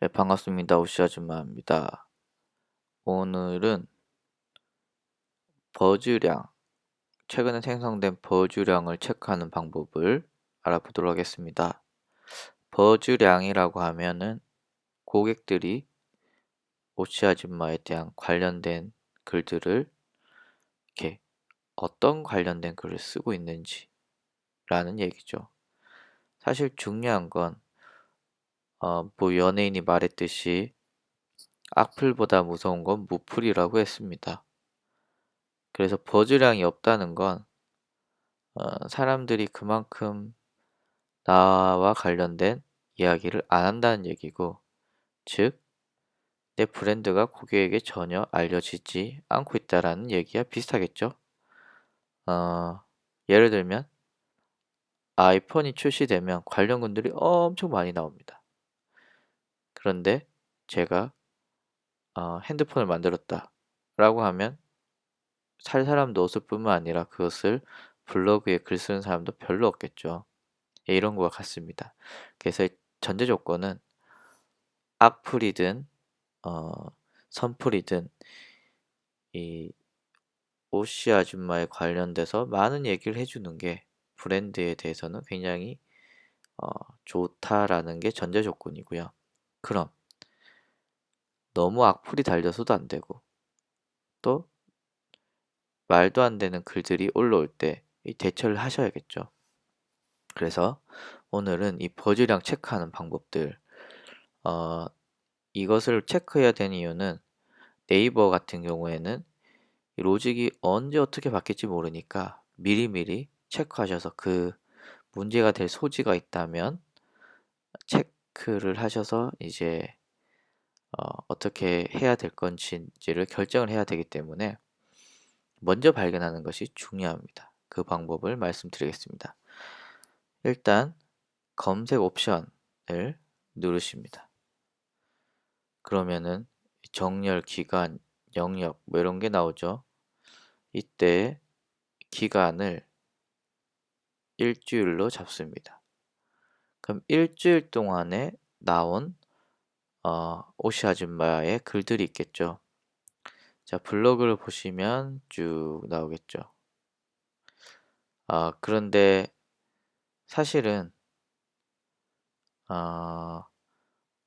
네, 반갑습니다. 오시 아줌마입니다. 오늘은 버즈량, 최근에 생성된 버즈량을 체크하는 방법을 알아보도록 하겠습니다. 버즈량이라고 하면은 고객들이 오시 아줌마에 대한 관련된 글들을 이렇게 어떤 관련된 글을 쓰고 있는지라는 얘기죠. 사실 중요한 건 뭐 연예인이 말했듯이 악플보다 무서운 건 무플이라고 했습니다. 그래서 버즈량이 없다는 건 사람들이 그만큼 나와 관련된 이야기를 안 한다는 얘기고, 즉, 내 브랜드가 고객에게 전혀 알려지지 않고 있다라는 얘기와 비슷하겠죠. 어, 예를 들면 아이폰이 출시되면 관련 글들이 엄청 많이 나옵니다. 그런데 제가 핸드폰을 만들었다라고 하면 살 사람도 없을 뿐만 아니라 그것을 블로그에 글 쓰는 사람도 별로 없겠죠. 예, 이런 거와 같습니다. 그래서 전제 조건은 악플이든 어, 선풀이든 이 오씨 아줌마에 관련돼서 많은 얘기를 해주는 게 브랜드에 대해서는 굉장히 어, 좋다라는 게 전제 조건이고요. 그럼 너무 악플이 달려서도 안 되고, 또 말도 안 되는 글들이 올라올 때 이 대처를 하셔야겠죠. 그래서 오늘은 이 버즈량 체크하는 방법들, 어, 이것을 체크해야 되는 이유는 네이버 같은 경우에는 이 로직이 언제 어떻게 바뀔지 모르니까 미리미리 체크하셔서 그 문제가 될 소지가 있다면 체크를 하셔서 이제 어떻게 해야 될 건지를 결정을 해야 되기 때문에 먼저 발견하는 것이 중요합니다. 그 방법을 말씀드리겠습니다. 일단 검색 옵션을 누르십니다. 그러면은 정렬, 기간, 영역 뭐 이런 게 나오죠. 이때 기간을 일주일로 잡습니다. 그럼 일주일 동안에 나온 오시 아줌마의 글들이 있겠죠. 자, 블로그를 보시면 쭉 나오겠죠. 그런데 사실은 어,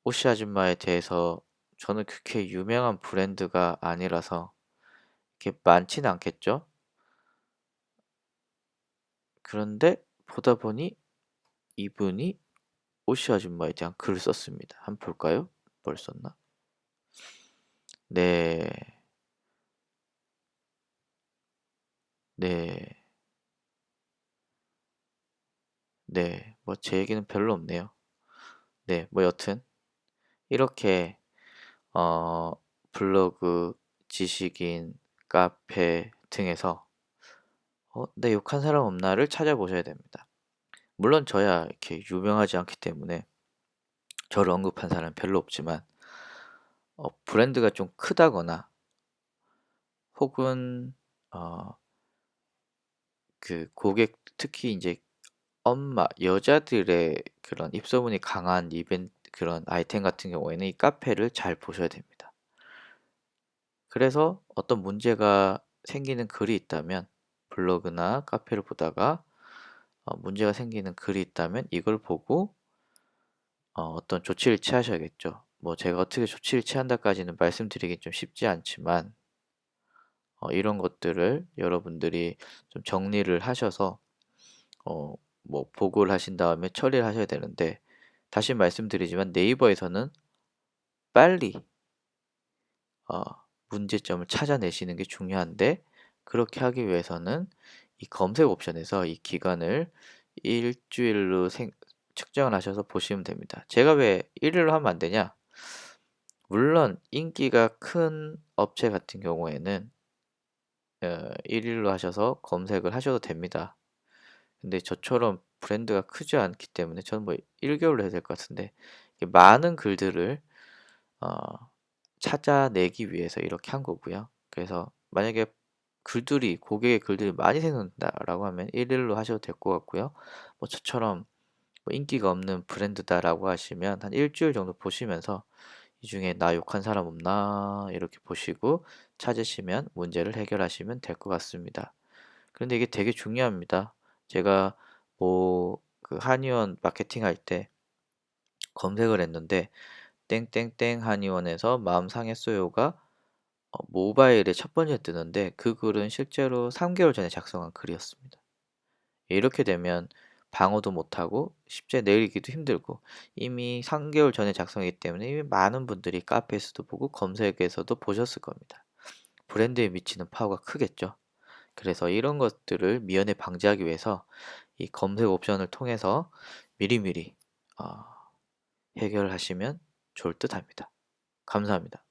오시 아줌마에 대해서 저는 그렇게 유명한 브랜드가 아니라서 이렇게 많지는 않겠죠. 그런데 보다 보니 이분이 오시 아줌마에 대한 글을 썼습니다. 한번 볼까요? 뭘 썼나? 네, 네, 네. 뭐 제 얘기는 별로 없네요. 네, 뭐 여튼 이렇게 어, 블로그, 지식인, 카페 등에서 내 욕한 사람 없나를 찾아보셔야 됩니다. 물론 저야 이렇게 유명하지 않기 때문에 저를 언급한 사람 별로 없지만 브랜드가 좀 크다거나 혹은 어, 그 고객 특히 이제 엄마, 여자들의 그런 입소문이 강한 이벤트 그런 아이템 같은 경우에는 이 카페를 잘 보셔야 됩니다. 그래서 어떤 문제가 생기는 글이 있다면 블로그나 카페를 보다가 문제가 생기는 글이 있다면 이걸 보고 어떤 조치를 취하셔야겠죠. 뭐 제가 어떻게 조치를 취한다까지는 말씀드리기 좀 쉽지 않지만 이런 것들을 여러분들이 좀 정리를 하셔서 어, 뭐 보고를 하신 다음에 처리를 하셔야 되는데 다시 말씀드리지만 네이버에서는 빨리 어, 문제점을 찾아내시는 게 중요한데 그렇게 하기 위해서는 이 검색 옵션에서 이 기간을 일주일로 측정을 하셔서 보시면 됩니다. 제가 왜 1일로 하면 안 되냐? 물론 인기가 큰 업체 같은 경우에는 1일로 하셔서 검색을 하셔도 됩니다. 근데 저처럼 브랜드가 크지 않기 때문에 저는 뭐 1개월로 해야 될 것 같은데 많은 글들을 어, 찾아내기 위해서 이렇게 한 거고요. 그래서 만약에 글들이 고객의 글들이 많이 생긴다라고 하면 1일로 하셔도 될 것 같고요. 뭐 저처럼 뭐 인기가 없는 브랜드다라고 하시면 한 일주일 정도 보시면서 이 중에 '나 욕한 사람 없나?' 이렇게 보시고 찾으시면 문제를 해결하시면 될 것 같습니다. 그런데 이게 되게 중요합니다. 제가 뭐 그 한의원 마케팅할 때 검색을 했는데 땡땡땡 한의원에서 "마음 상했어요."가 모바일에 첫 번째 뜨는데 그 글은 실제로 3 개월 전에 작성한 글이었습니다. 이렇게 되면 방어도 못하고 쉽게 내리기도 힘들고 이미 3 개월 전에 작성했기 때문에 이미 많은 분들이 카페에서도 보고 검색에서도 보셨을 겁니다. 브랜드에 미치는 파워가 크겠죠. 그래서 이런 것들을 미연에 방지하기 위해서 이 검색 옵션을 통해서 미리미리 어 해결하시면 좋을 듯합니다. 감사합니다.